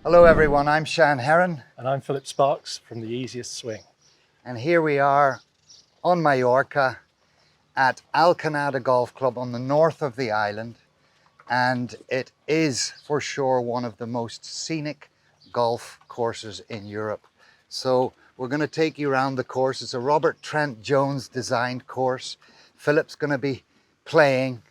Hello everyone, I'm Herron. And I'm Philip Sparks from The Easiest Swing. And here we are on Mallorca at Alcanada Golf Club on the north of the island. And it is for sure one of the most scenic golf courses in Europe. So we're going to take you around the course. It's a Robert Trent Jones designed course. Philip's going to be playing.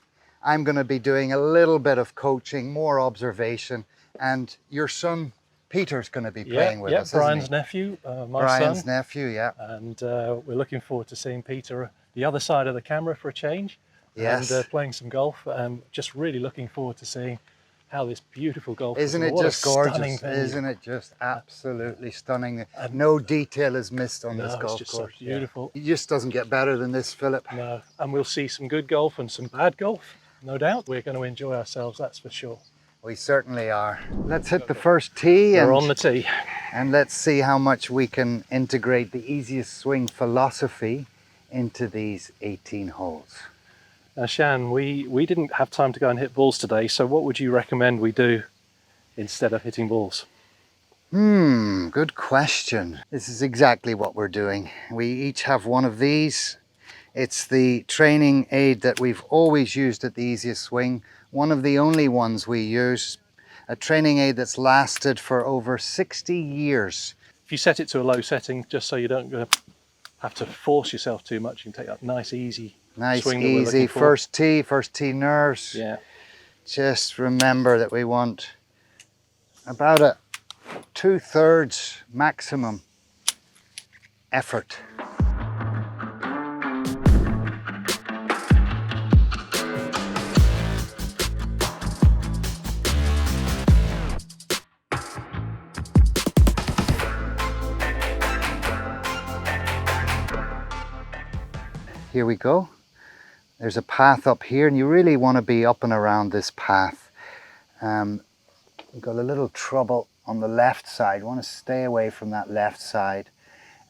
I'm going to be doing a little bit of coaching, more observation. And your son Peter's going to be playing with us, Brian's isn't he? nephew, my Brian's son. nephew, yeah. And we're looking forward to seeing Peter the other side of the camera for a change. Yes. And playing some golf. Just really looking forward to seeing how this beautiful golf Isn't it just gorgeous? Isn't it just absolutely stunning? No detail is missed on this golf just course. So beautiful. It just doesn't get better than this, Philip. No, and we'll see some good golf and some bad golf. No doubt we're going to enjoy ourselves, that's for sure. We certainly are. Let's hit the first tee. We're on the tee. And let's see how much we can integrate the easiest swing philosophy into these 18 holes. Now, Shan, we didn't have time to go and hit balls today, so what would you recommend we do instead of hitting balls? Good question. This is exactly what we're doing. We each have one of these. It's the training aid that we've always used at the Easiest Swing. One of the only ones we use. A training aid that's lasted for over 60 years. If you set it to a low setting, just so you don't have to force yourself too much, you can take that nice, easy swing that we're looking for. First tee nerves. Yeah. Just remember that we want about a 2/3 maximum effort. Here we go. There's a path up here and you really want to be up and around this path. We've got a little trouble on the left side. We want to stay away from that left side.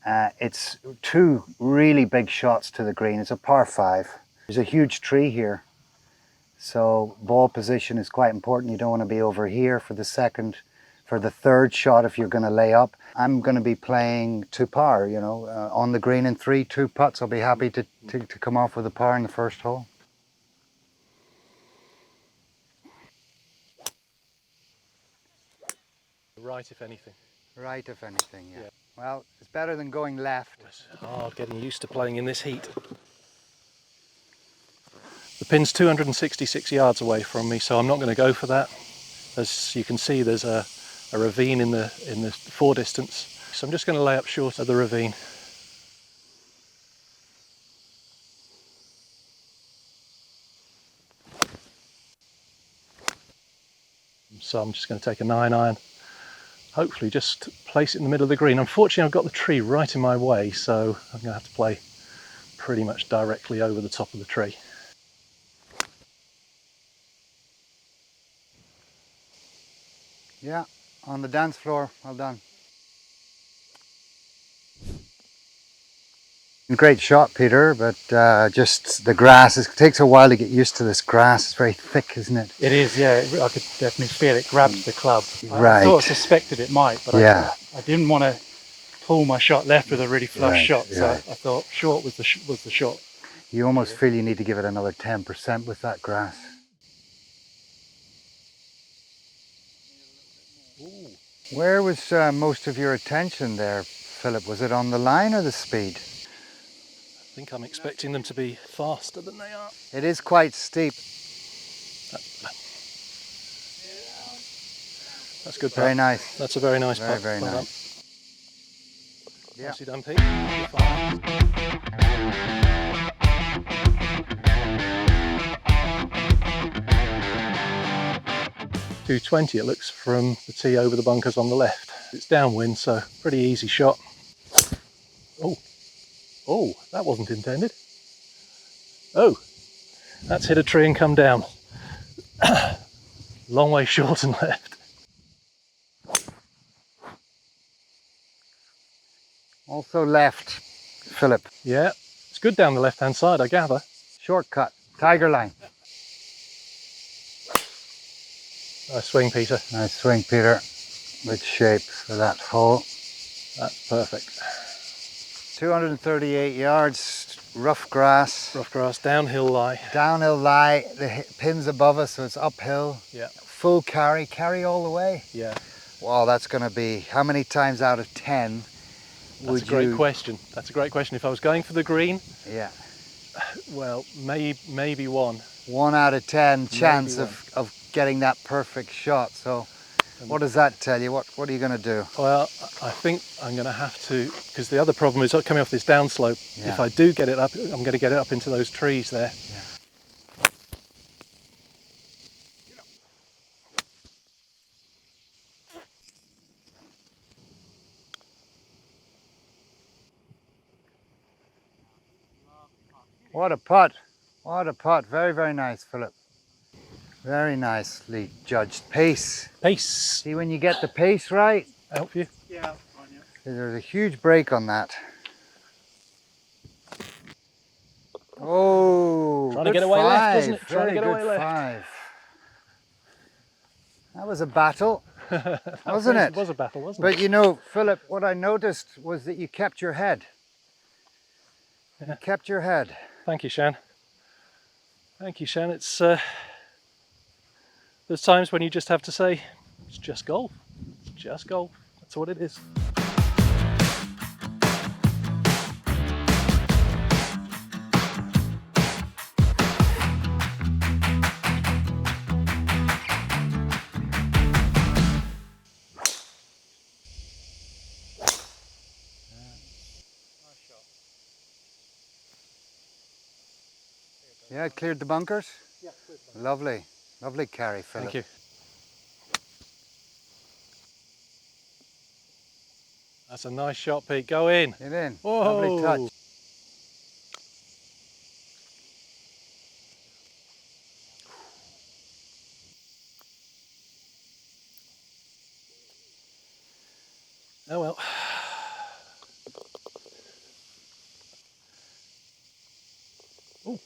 It's two really big shots to the green. It's a par 5. There's a huge tree here. So ball position is quite important. You don't want to be over here for the third shot if you're going to lay up. I'm going to be playing to par, you know, on the green in 3 2 putts. I'll be happy to come off with a par in the first hole. Right, if anything. Right, if anything, yeah. Well, it's better than going left. It's hard getting used to playing in this heat. The pin's 266 yards away from me, so I'm not going to go for that. As you can see, there's a ravine in the fore distance. So I'm just going to lay up short of the ravine. So I'm just going to take a 9-iron. Hopefully just place it in the middle of the green. Unfortunately, I've got the tree right in my way, so I'm going to have to play pretty much directly over the top of the tree. Yeah, on the dance floor. Well done. Great shot, Peter, but just the grass. It takes a while to get used to this grass. It's very thick, isn't it? It is, yeah. I could definitely feel it grabbed the club. Right. I sort of suspected it might, but yeah. I didn't want to pull my shot left with a really flush shot, so right. I thought short was the shot. You almost feel you need to give it another 10% with that grass. Ooh. Where was most of your attention there, Philip? Was it on the line or the speed? I think I'm expecting them to be faster than they are. It is quite steep. That's good. Very nice. That's a very nice putt. Very well nice. Yeah. Nicely done, Pete. You're fine. .220 it looks from the tee over the bunkers on the left. It's downwind, so pretty easy shot. Oh, that wasn't intended. Oh, that's hit a tree and come down. Long way short and left. Also left, Philip. Yeah, it's good down the left-hand side, I gather. Shortcut, tiger line. Nice swing, Peter. Nice swing, Peter. Good shape for that hole. That's perfect. 238 yards, rough grass. Rough grass, downhill lie. Downhill lie, the pin's above us, so it's uphill. Yeah. Full carry all the way. Yeah. Wow, that's going to be, how many times out of 10 would That's a great question. That's a great question. If I was going for the green, Yeah. well, maybe one. 1 out of 10 chance one. of getting that perfect shot. So what does that tell you? What are you going to do? Well, I think I'm going to have to, because the other problem is coming off this downslope. Yeah. If I do get it up, I'm going to get it up into those trees there. Yeah. What a putt. What a putt. Very, very nice, Philip. Very nicely judged. Pace. Pace. See, when you get the pace right, Help you? Yeah, fine, yeah. there's a huge break on that. Oh, Trying to good get away left, wasn't it? five. Trying to Very get away good left. five. That was a battle, wasn't it? It was a battle, wasn't But it? you know, Philip, what I noticed was that you kept your head. Yeah. You kept your head. Thank you, Shan. Thank you, Shan. It's there's times when you just have to say, it's just golf. It's just golf. That's what it is. Yeah, cleared the bunkers? Yeah, cleared the Lovely. Lovely carry, Philip. Thank you. That's a nice shot, Pete. Go in. Get in. Whoa. Lovely touch. Oh well. Ooh.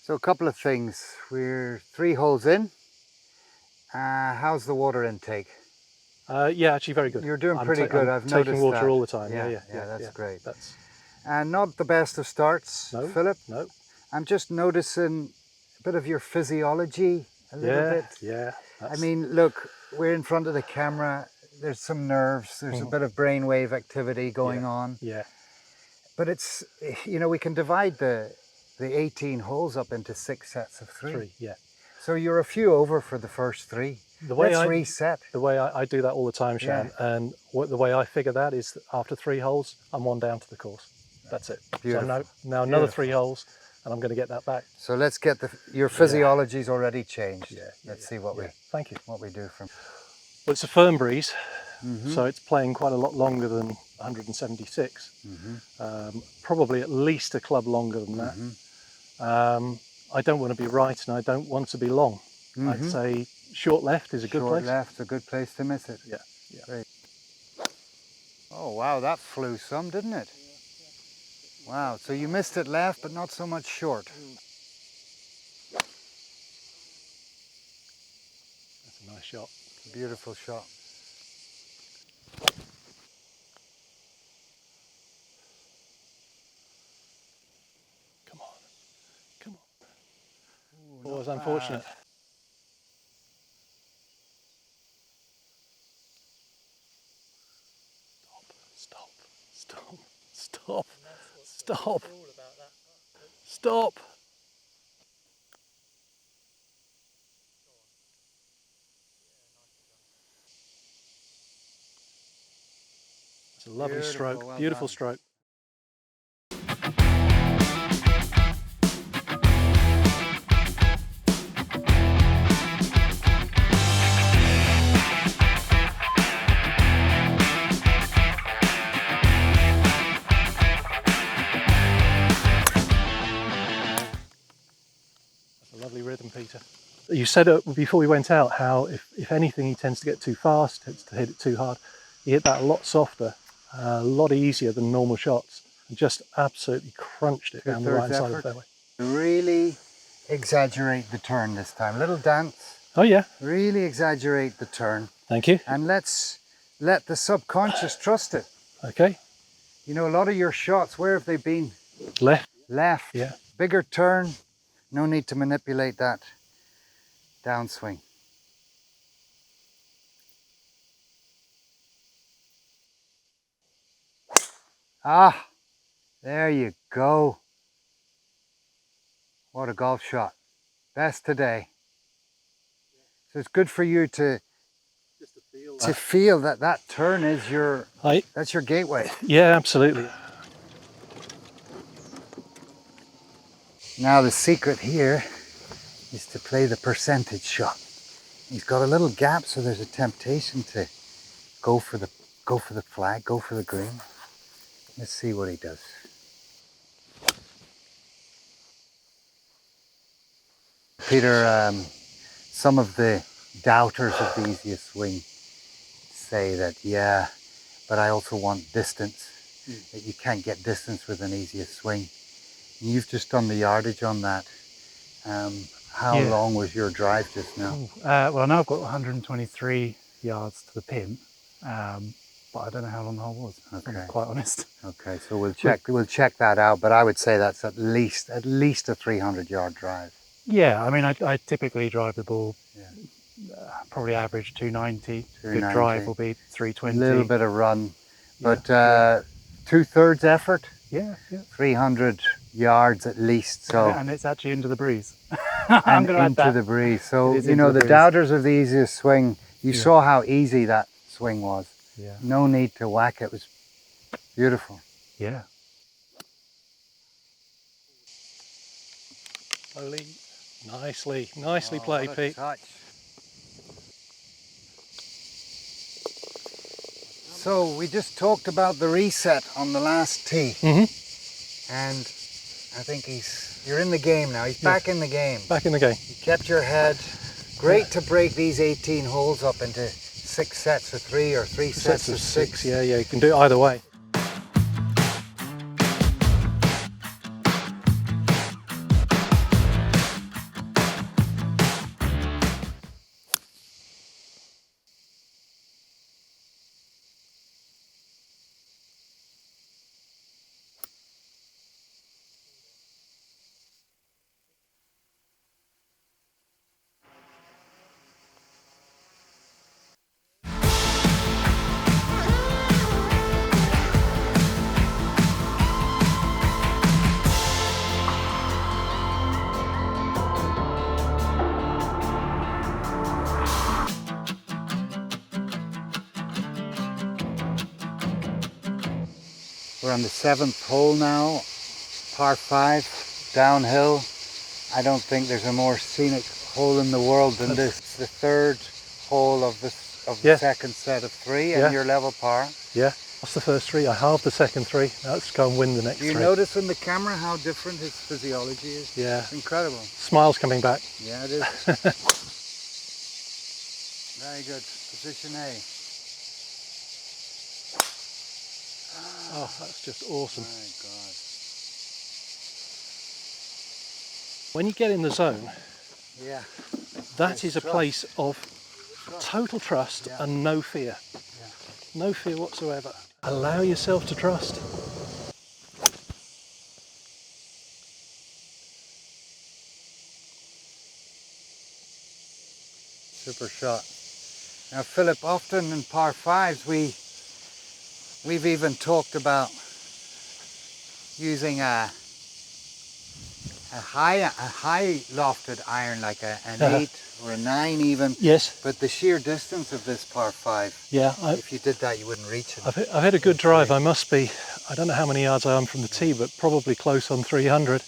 So a couple of things. We're 3 holes in. How's the water intake? Yeah, actually very good. You're doing I'm pretty good. I'm I've noticed taking water that. all the time. Yeah, Yeah, that's great. That's And not the best of starts, no, Philip. no. I'm just noticing a bit of your physiology a little bit. Yeah. I mean, look, we're in front of the camera. There's some nerves. There's a bit of brainwave activity going on. Yeah. But it's, you know, we can divide the 18 holes up into 6 sets of 3. Yeah. So you're a few over for the first 3. Let's reset. The way I do that all the time, Shan, and the way I figure that is that after 3 holes, I'm 1 down to the course. That's it. Beautiful. So now another 3 holes, and I'm going to get that back. So let's get your physiology's already changed. Yeah. Let's see what Thank you. we do from. Well, it's a firm breeze, so it's playing quite a lot longer than 176. Probably at least a club longer than that. I don't want to be right, and I don't want to be long. I'd say short left is a good place. Short left's a good place to miss it. Yeah. Great. Oh wow, that flew some, didn't it? Wow, so you missed it left, but not so much short. That's a nice shot. Beautiful shot. Come on. Come on. Oh, it was unfortunate. Stop. Stop. Stop. Stop. It's a lovely Beautiful, stroke. well Beautiful done. stroke. Lovely rhythm, Peter. You said before we went out how if anything he tends to get too fast, tends to hit it too hard. He hit that a lot softer A lot easier than normal shots. And just absolutely crunched it down the right side of the fairway. Really exaggerate the turn this time. Little dance. Oh yeah. Really exaggerate the turn. Thank you. And let's let the subconscious trust it. Okay. You know, a lot of your shots, where have they been? Left. Left. Yeah. Bigger turn. No need to manipulate that downswing. Ah, there you go. What a golf shot. Best today. So it's good for you to feel that that turn is that's your gateway. Yeah, absolutely. Now the secret here is to play the percentage shot. He's got a little gap, so there's a temptation to go for the flag, go for the green. Let's see what he does. Peter, some of the doubters of the easiest swing say that, yeah, but I also want distance, that you can't get distance with an easiest swing. And you've just done the yardage on that. How long was your drive just now? Well, now I've got 123 yards to the pin, but I don't know how long the hole was, if I'm quite honest. Okay, so we'll check that out, but I would say that's at least a 300-yard drive. Yeah, I mean, I typically drive the ball, probably average 290. Good drive will be 320. A little bit of run, but 2/3 effort? Yeah. 300 yards at least. So and it's actually into the breeze. I'm going to add that. Into the breeze. So, you know, the doubters of the easiest swing, you saw how easy that swing was. Yeah. No need to whack it. It was beautiful. Yeah. Slowly. Nicely played, Pete. Touch. So we just talked about the reset on the last tee, and I think you're in the game now. He's back in the game. Back in the game. You kept your head. Great to break these 18 holes up into 6 sets of 3 or 3 sets of 6. Yeah, you can do it either way. We're on the 7th hole now, par 5, downhill. I don't think there's a more scenic hole in the world than this. It's the 3rd hole of the second set of 3, and you're level par. Yeah, that's the first 3. I halved the second 3. Now let's go and win the next 3. Do you notice in the camera how different his physiology is? Yeah. It's incredible. Smile's coming back. Yeah, it is. Very good. Position A. Oh, that's just awesome. My God. When you get in the zone, that is a trust. place of total trust and no fear. No fear whatsoever. Allow yourself to trust. Super shot. Now, Philip, often in par 5s, we've even talked about using a high lofted iron, like an 8 or a 9 even. Yes. But the sheer distance of this par 5, if you did that, you wouldn't reach it. I've had a good drive. I must be, I don't know how many yards I am from the tee, but probably close on 300.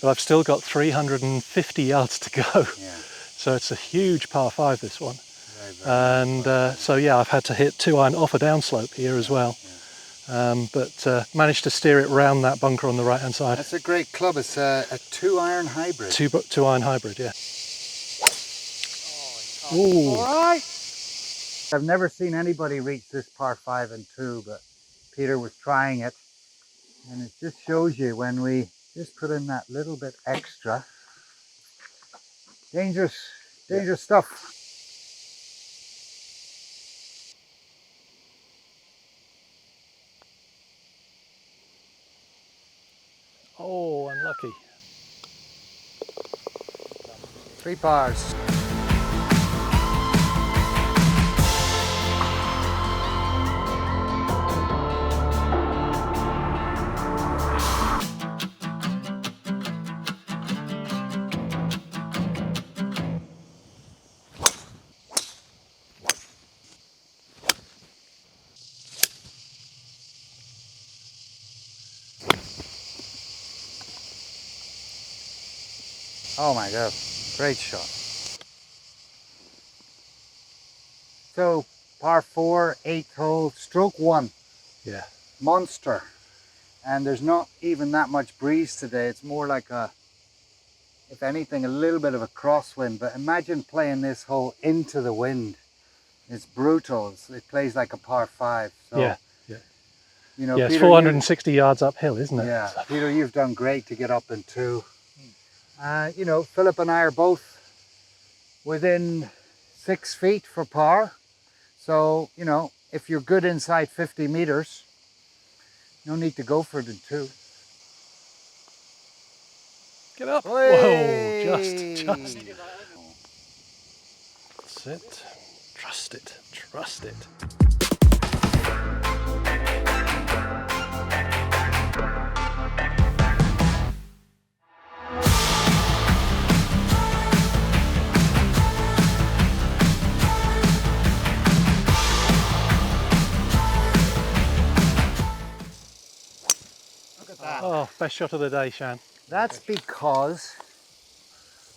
But I've still got 350 yards to go. Yeah. So it's a huge par 5, this one. Very, and so I've had to hit 2-iron off a downslope here as well. But managed to steer it round that bunker on the right hand side. That's a great club. It's a 2-iron hybrid. 2-iron hybrid, yeah. Ooh. All right. I've never seen anybody reach this par 5 and 2, but Peter was trying it. And it just shows you when we just put in that little bit extra. Dangerous stuff. Oh, unlucky. 3 pars. Oh my God, great shot. So, par 4, 8th hole, stroke 1. Yeah. Monster. And there's not even that much breeze today. It's more like a, if anything, a little bit of a crosswind. But imagine playing this hole into the wind. It's brutal. It plays like a par 5. So, Yeah. you know, Yeah, it's Peter, 460 yards uphill, isn't it? yeah, Peter, you've done great to get up in 2. You know, Philip and I are both within 6 feet for par. So, you know, if you're good inside 50 meters, no need to go for it in 2. Get up. Hey! Whoa, just. That's it. Trust it. Trust it. Look at that. Oh, best shot of the day, Shan. That's because,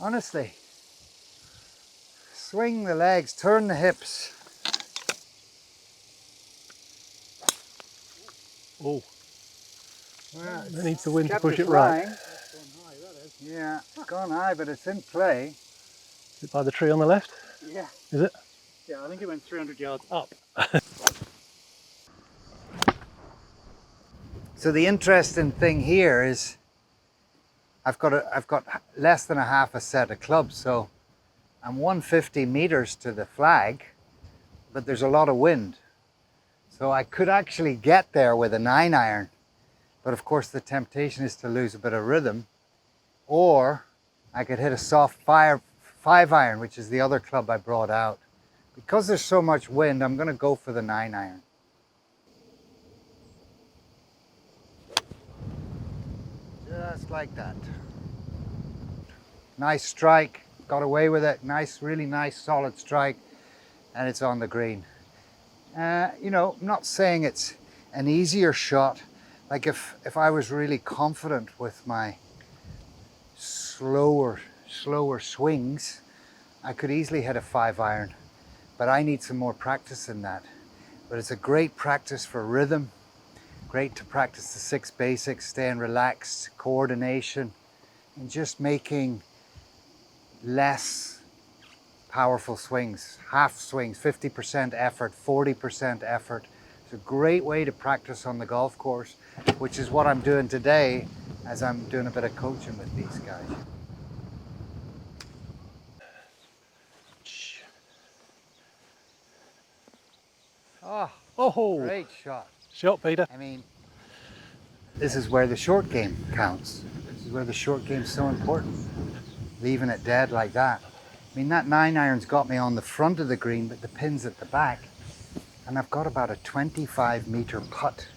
honestly, swing the legs, turn the hips. Oh, Well, it needs the wind to kept push it flying. right. Yeah, it's gone high, but it's in play. Is it by the tree on the left? Yeah. Is it? Yeah, I think it went 300 yards up. So the interesting thing here is I've got less than a half a set of clubs, so I'm 150 meters to the flag, but there's a lot of wind. So I could actually get there with a 9-iron, but of course the temptation is to lose a bit of rhythm, or I could hit a soft 5-iron, which is the other club I brought out. Because there's so much wind, I'm going to go for the 9-iron. Just like that. Nice strike, got away with it. Nice, really nice, solid strike, and it's on the green. You know, I'm not saying it's an easier shot. Like if I was really confident with my slower swings, I could easily hit a 5-iron, but I need some more practice in that. But it's a great practice for rhythm, great to practice the 6 basics, staying relaxed, coordination, and just making less powerful swings, half swings, 50% effort, 40% effort. It's a great way to practice on the golf course, which is what I'm doing today as I'm doing a bit of coaching with these guys. Oh, Great shot. shot, Peter. I mean, this is where the short game counts. This is where the short game's so important. Leaving it dead like that. I mean, that 9-iron's got me on the front of the green, but the pin's at the back. And I've got about a 25-meter putt.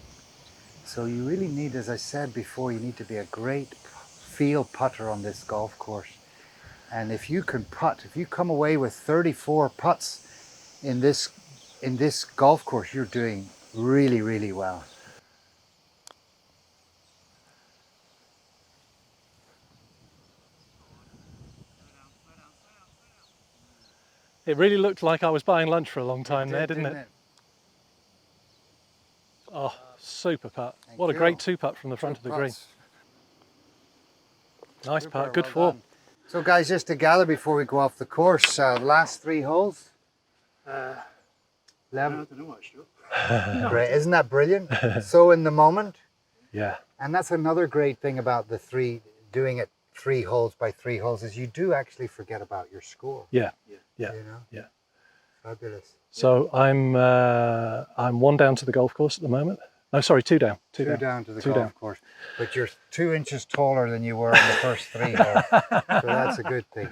So you really need, as I said before, you need to be a great field putter on this golf course. And if you can putt, if you come away with 34 putts in this golf course, you're doing really, really well. It really looked like I was buying lunch for a long time there, didn't it? Oh, super putt. What a great 2-putt from the front of the green. Nice putt, good form. So guys, just to gather before we go off the course, the last 3 holes? 11. I don't know actually. Great, isn't that brilliant? So in the moment. Yeah. And that's another great thing about doing it 3 holes by 3 holes is you do actually forget about your score. Yeah. Yeah. Yeah. You know? Yeah. Fabulous. So I'm 1 down to the golf course at the moment. No, sorry, 2 down. 2 2 down. down to the 2 golf down. course. But you're 2 inches taller than you were in the first 3 holes. So that's a good thing.